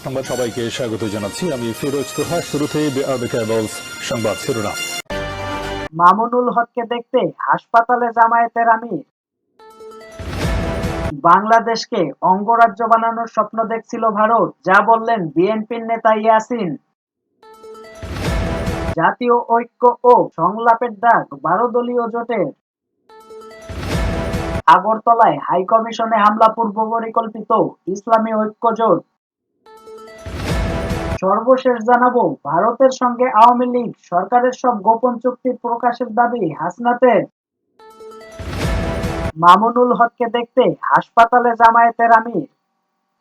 সংবাদ সবাইকে স্বাগত জানাচ্ছি। আমি ফিরোজ তোহা। শুরুতেই সংবাদ শিরোনাম। মামুনুল হককে দেখতে হাসপাতালে জামায়াতের আমির। বাংলাদেশকে অঙ্গরাজ্য বানানোর স্বপ্ন দেখছিল ভারত, যা বললেন বিএনপির নেতা ইয়াসিন। জাতীয় ঐক্য ও সংলাপের ডাক 12 দলীয় জোটের। আগরতলায় হাইকমিশনে হামলা পূর্ব পরিকল্পিত, ইসলামী ঐক্য জোট। সর্বশেষ জানাবো, ভারতের সঙ্গে আওয়ামী লীগ সরকারের সব গোপন চুক্তি প্রকাশের দাবি হাসনাতের। মামুনুল হককে দেখতে হাসপাতালে জামায়াতের আমির।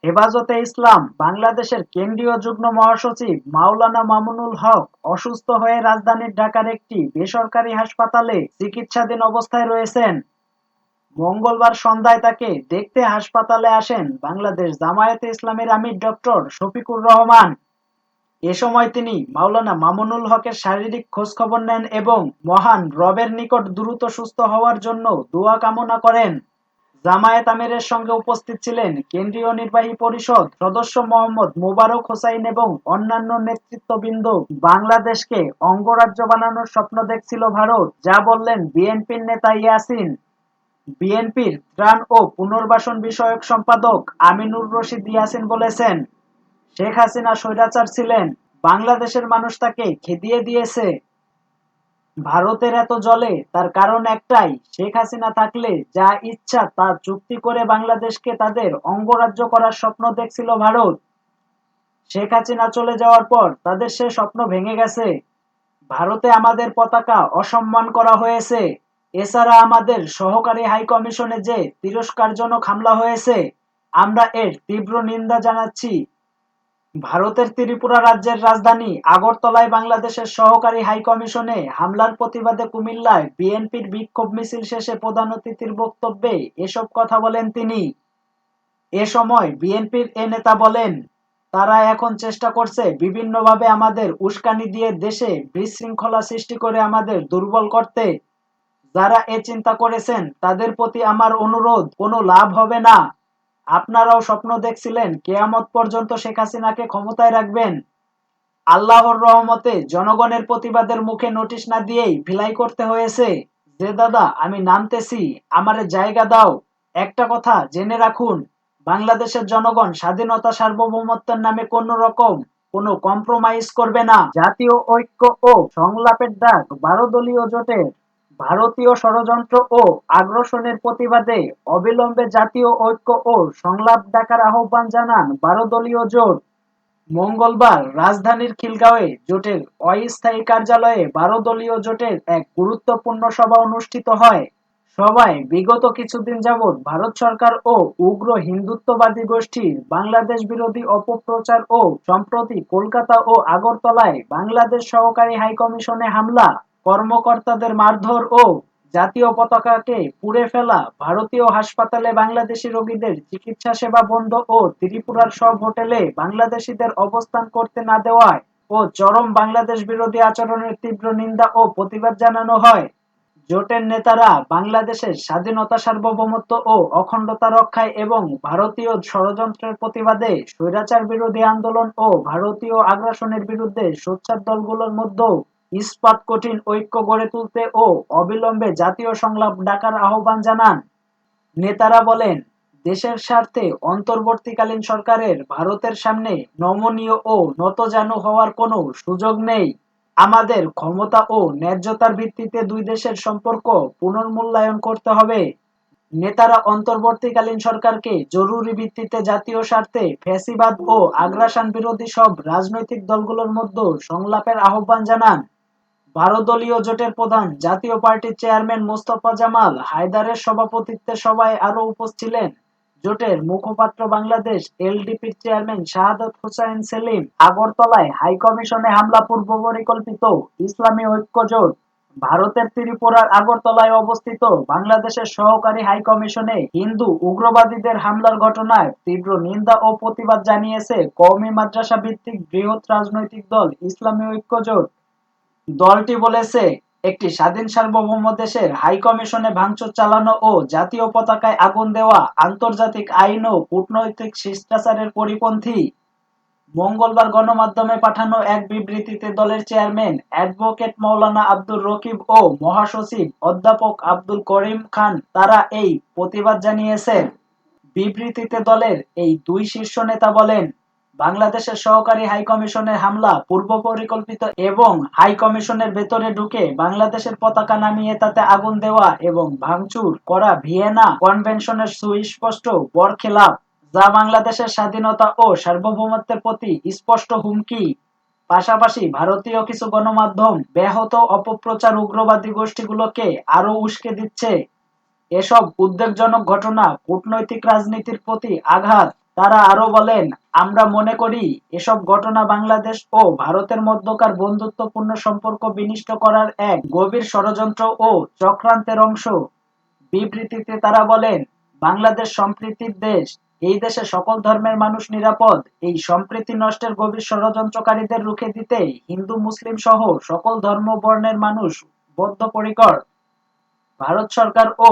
হেফাজতে ইসলাম বাংলাদেশের কেন্দ্রীয় যুগ্ম মহাসচিব মাওলানা মামুনুল হক অসুস্থ হয়ে রাজধানীর ঢাকার একটি বেসরকারি হাসপাতালে চিকিৎসাধীন অবস্থায় রয়েছেন। মঙ্গলবার সন্ধ্যায় তাকে দেখতে হাসপাতালে আসেন বাংলাদেশ জামায়াতে ইসলামের আমির ডক্টর শফিকুর রহমান। এ সময় তিনি মাওলানা মামুনুল হকের শারীরিক খোঁজখবর নেন এবং মহান রবের নিকট দ্রুত সুস্থ হওয়ার জন্য দোয়া কামনা করেন। জামায়াত আমিরের সঙ্গে উপস্থিত ছিলেন কেন্দ্রীয় নির্বাহী পরিষদ সদস্য মোহাম্মদ মোবারক হোসাইন এবং অন্যান্য নেতৃত্ববৃন্দ। বাংলাদেশকে অঙ্গরাজ্য বানানোর স্বপ্ন দেখছিল ভারত, যা বললেন বিএনপির নেতা ইয়াসিন। বিএনপির ত্রাণ ও পুনর্বাসন বিষয়ক সম্পাদক আমিনুর রশিদ ইয়াসিন বলেছেন, শেখ হাসিনা স্বৈরাচার ছিলেন, বাংলাদেশের মানুষ তাকে খেদিয়ে দিয়েছে। ভারতের এত জলে তার কারণ একটাই, শেখ হাসিনা থাকলে যা ইচ্ছা তা চুক্তি করে বাংলাদেশকে তাদের অঙ্গরাজ্য করার স্বপ্ন দেখছিল ভারত। শেখ হাসিনা চলে যাওয়ার পর তাদের সে স্বপ্ন ভেঙে গেছে। ভারতে আমাদের পতাকা অসম্মান করা হয়েছে। এছাড়া আমাদের সহকারী হাই কমিশনে যে তিরস্কারজনক হামলা হয়েছে, আমরা এর তীব্র নিন্দা জানাচ্ছি। ভারতের ত্রিপুরা রাজ্যের রাজধানী আগরতলায় বাংলাদেশের সহকারী হাইকমিশনে হামলার প্রতিবাদে কুমিল্লায় বিএনপির বিক্ষোভ মিছিল শেষে প্রধান অতিথির বক্তব্যে এসব কথা বলেন তিনি। এ সময় বিএনপির এ নেতা বলেন, তারা এখন চেষ্টা করছে বিভিন্নভাবে আমাদের উস্কানি দিয়ে দেশে বিশৃঙ্খলা সৃষ্টি করে আমাদের দুর্বল করতে। যারা এ চিন্তা করেছেন তাদের প্রতি আমার অনুরোধ, কোনো লাভ হবে না। আপনারাও স্বপ্ন দেখছিলেন কেয়ামত পর্যন্ত শেখ হাসিনাকে ক্ষমতায় রাখবেন। আল্লাহর রহমতে জনগণের প্রতিবাদের মুখে নোটিশ না দিয়েই ভিলাই করতে হয়েছে। যে দাদা আমি নামতেছি, আমারে জায়গা দাও। একটা কথা জেনে রাখুন, বাংলাদেশের জনগণ স্বাধীনতা সার্বভৌমত্বের নামে কোনো কম্প্রোমাইজ করবে না। জাতীয় ঐক্য ও সংলাপের ডাক 12 দলীয় জোটের। ভারতীয় ষড়যন্ত্র ও আগ্রাসনের প্রতিবাদে অবিলম্বে জাতীয় ঐক্য ও সংলাপ ডাকার আহ্বান জানান 12 দলীয় জোট। মঙ্গলবার রাজধানীর খিলগাঁওয়ে জোটের অস্থায়ী কার্যালয়ে 12 দলীয় জোটের এক গুরুত্বপূর্ণ সভা অনুষ্ঠিত হয়। সভায় বিগত কিছুদিন যাবৎ ভারত সরকার ও উগ্র হিন্দুত্ববাদী গোষ্ঠীর বাংলাদেশ বিরোধী অপপ্রচার ও সম্প্রতি কলকাতা ও আগরতলায় বাংলাদেশ সহকারী হাইকমিশনে হামলা, কর্মকর্তাদের মারধর ও জাতীয় পতাকাকে পুড়ে ফেলা, ভারতীয় হাসপাতালে বাংলাদেশি রোগীদের চিকিৎসা সেবা বন্ধ ও ত্রিপুরার সব হোটেলে বাংলাদেশিদের অবস্থান করতে না দেওয়ায় ও চরম বাংলাদেশ বিরোধী আচরণের তীব্র নিন্দা ও প্রতিবাদ জানানো হয়। জোটের নেতারা বাংলাদেশের স্বাধীনতা সার্বভৌমত্ব ও অখণ্ডতা রক্ষায় এবং ভারতীয় ষড়যন্ত্রের প্রতিবাদে স্বৈরাচার বিরোধী আন্দোলন ও ভারতীয় আগ্রাসনের বিরুদ্ধে সোচ্চার দলগুলোর মধ্যে ইস্পাত কঠিন ঐক্য গড়ে তুলতে ও অবিলম্বে জাতীয় সংলাপ ডাকার আহ্বান জানান। নেতারা বলেন, দেশের স্বার্থে অন্তর্বর্তীকালীন সরকারের ভারতের সামনে নমনীয় ও নতজানু হওয়ার কোনো সুযোগ নেই। আমাদের ক্ষমতা ও ন্যায্যতার ভিত্তিতে দুই দেশের সম্পর্ক পুনর্মূল্যায়ন করতে হবে। নেতারা অন্তর্বর্তীকালীন সরকারকে জরুরি ভিত্তিতে জাতীয় স্বার্থে ফ্যাসিবাদ ও আগ্রাসন বিরোধী সব রাজনৈতিক দলগুলোর মধ্যে সংলাপের আহ্বান জানান। 12 দলীয় জোটের প্রধান জাতীয় পার্টির চেয়ারম্যান মোস্তফা জামাল হায়দারের সভাপতিত্বে সভায় আরও উপস্থিত ছিলেন জোটের মুখপাত্র বাংলাদেশ এলডিপির চেয়ারম্যান শাহাদাত হোসাইন সেলিম। আগরতলায় হাইকমিশনে হামলা পূর্ব পরিকল্পিত, ইসলামী ঐক্য জোট। ভারতের ত্রিপুরার আগরতলায় অবস্থিত বাংলাদেশের সহকারী হাইকমিশনে হিন্দু উগ্রবাদীদের হামলার ঘটনায় তীব্র নিন্দা ও প্রতিবাদ জানিয়েছে কওমি মাদ্রাসা ভিত্তিক বৃহৎ রাজনৈতিক দল ইসলামী ঐক্য জোট। দলটি বলেছে, একটি স্বাধীন সার্বভৌম দেশের হাইকমিশনে ভাঙচুর চালানো ও জাতীয় পতাকায় আগুন দেওয়া আন্তর্জাতিক আইন ও কূটনৈতিক শিষ্টাচারের পরিপন্থী। মঙ্গলবার গণমাধ্যমে পাঠানো এক বিবৃতিতে দলের চেয়ারম্যান অ্যাডভোকেট মাওলানা আব্দুর রকিব ও মহাসচিব অধ্যাপক আব্দুল করিম খান তারা এই প্রতিবাদ জানিয়েছেন। বিবৃতিতে দলের এই দুই শীর্ষ নেতা বলেন, বাংলাদেশের সহকারী হাইকমিশনের হামলা পূর্বপরিকল্পিত এবং হাইকমিশনের ভেতরে ঢুকে বাংলাদেশের পতাকা নামিয়ে তাতে আগুন দেওয়া এবং ভাঙচুর করা ভিয়েনা কনভেনশনের সুস্পষ্ট বরখেলাপ, যা বাংলাদেশের স্বাধীনতা ও সার্বভৌমত্বের প্রতি স্পষ্ট হুমকি। পাশাপাশি ভারতীয় কিছু গণমাধ্যম ব্যাহত অপপ্রচার উগ্রবাদী গোষ্ঠীগুলোকে আরও উস্কে দিচ্ছে। এসব উদ্বেগজনক ঘটনা কূটনৈতিক রাজনীতির প্রতি আঘাত। তারা আরো বলেন, আমরা মনে করি এসব ঘটনা বাংলাদেশ ও ভারতের মধ্যকার বন্ধুত্বপূর্ণ সম্পর্ক বিনষ্ট করার এক গভীর ষড়যন্ত্র ও চক্রান্তের অংশ। বিবৃতিতে তারা বলেন, বাংলাদেশ সম্প্রীতির দেশ। এই দেশে সকল ধর্মের মানুষ নিরাপদ। এই সম্প্রীতি নষ্টের গভীর ষড়যন্ত্রকারীদের রুখে দিতে হিন্দু মুসলিম সহ সকল ধর্ম বর্ণের মানুষ বদ্ধপরিকর। ভারত সরকার ও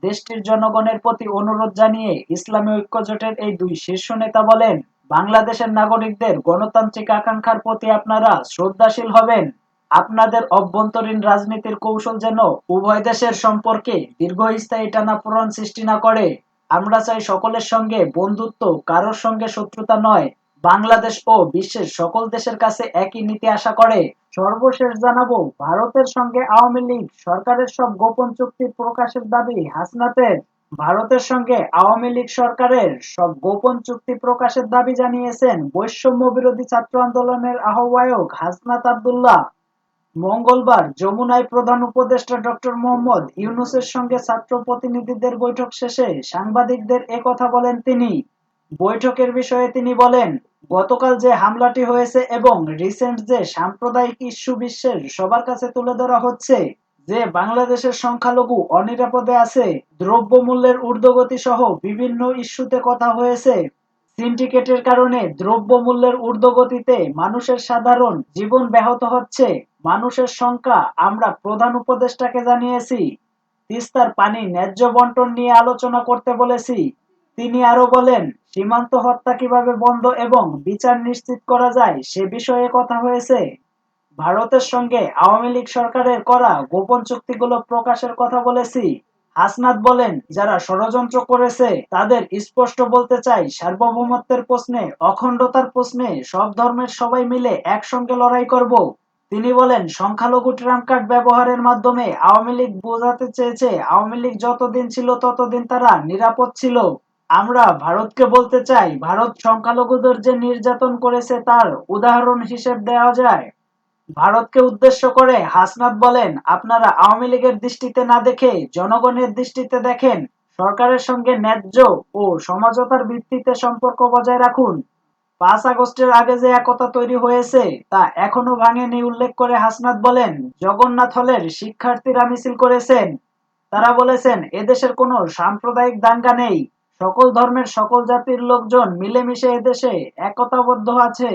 দেশটির জনগণের প্রতি অনুরোধ জানিয়ে ইসলামী ঐক্যজোটের এই দুই শীর্ষ নেতা বলেন, বাংলাদেশের নাগরিকদের গণতান্ত্রিক আকাঙ্ক্ষার প্রতি আপনারা শ্রদ্ধাশীল হবেন। আপনাদের অভ্যন্তরীণ রাজনীতির কৌশল যেন উভয় দেশের সম্পর্কে দীর্ঘস্থায়ী টানাপোড়েন সৃষ্টি না করে। আমরা চাই সকলের সঙ্গে বন্ধুত্ব, কারোর সঙ্গে শত্রুতা নয়। বাংলাদেশ ও বিশ্বের সকল দেশের কাছে একই নীতি আশা করে। সর্বশেষ জানাবো, ভারতের সঙ্গে আওয়ামী লীগ সরকারের সব গোপন চুক্তি প্রকাশের দাবি হাসনাতের। ভারতের সঙ্গে আওয়ামী লীগ সরকারের সব গোপন চুক্তি প্রকাশের দাবি জানিয়েছেন বৈষম্য বিরোধী ছাত্র আন্দোলনের আহ্বায়ক হাসনাত আব্দুল্লাহ। মঙ্গলবার যমুনায় প্রধান উপদেষ্টা ডক্টর মোহাম্মদ ইউনূসের সঙ্গে ছাত্র প্রতিনিধিদের বৈঠক শেষে সাংবাদিকদের একথা বলেন তিনি। বৈঠকের বিষয়ে তিনি বলেন, গতকাল যে হামলাটি হয়েছে এবং রিসেন্ট যে সাম্প্রদায়িক ইস্যু বিশ্বের সবার কাছে তুলে ধরা হচ্ছে, যে বাংলাদেশের সংখ্যালঘু অনিরাপদে আছে, দ্রব্যমূল্যের ঊর্ধ্বগতি সহ বিভিন্ন ইস্যুতে কথা হয়েছে। সিন্ডিকেটের কারণে দ্রব্যমূল্যের ঊর্ধ্বগতিতে মানুষের সাধারণ জীবন ব্যাহত হচ্ছে। মানুষের সংখ্যা আমরা প্রধান উপদেষ্টাকে জানিয়েছি। তিস্তার পানি ন্যায্য বন্টন নিয়ে আলোচনা করতে বলেছি। তিনি আরো বলেন, সীমান্ত হত্যা কিভাবে বন্ধ এবং বিচার নিশ্চিত করা যায় সে বিষয়ে কথা হয়েছে। ভারতের সঙ্গে আওয়ামী লীগ সরকারের করা গোপন চুক্তিগুলো প্রকাশের কথা বলেছি। হাসনাত বলেন, যারা ষড়যন্ত্র করেছে তাদের স্পষ্ট বলতে চাই, সার্বভৌমত্বের প্রশ্নে, অখণ্ডতার প্রশ্নে সব ধর্মের সবাই মিলে একসঙ্গে লড়াই করব। তিনি বলেন, সংখ্যালঘু ট্রাম্প কার্ড ব্যবহারের মাধ্যমে আওয়ামী লীগ বোঝাতে চেয়েছে আওয়ামী লীগ যতদিন ছিল ততদিন তারা নিরাপদ ছিল। আমরা ভারতকে বলতে চাই, ভারত সংখ্যালঘুদের যে নির্যাতন করেছে তার উদাহরণ হিসেব দেওয়া যায়। ভারতকে উদ্দেশ্য করে হাসনাত বলেন, আপনারা আওয়ামী লীগের দৃষ্টিতে না দেখে জনগণের দৃষ্টিতে দেখেন। সরকারের সঙ্গে ন্যায্য ও সমঝোতার ভিত্তিতে সম্পর্ক বজায় রাখুন। 5 আগস্টের আগে যে একতা তৈরি হয়েছে তা এখনো ভাঙেনি উল্লেখ করে হাসনাত বলেন, জগন্নাথ হলের শিক্ষার্থীরা মিছিল করেছেন। তারা বলেছেন, এদেশের কোনো সাম্প্রদায়িক দাঙ্গা নেই। সকল ধর্মের সকল জাতির লোকজন মিলেমিশে এদেশে একতাবদ্ধ আছে।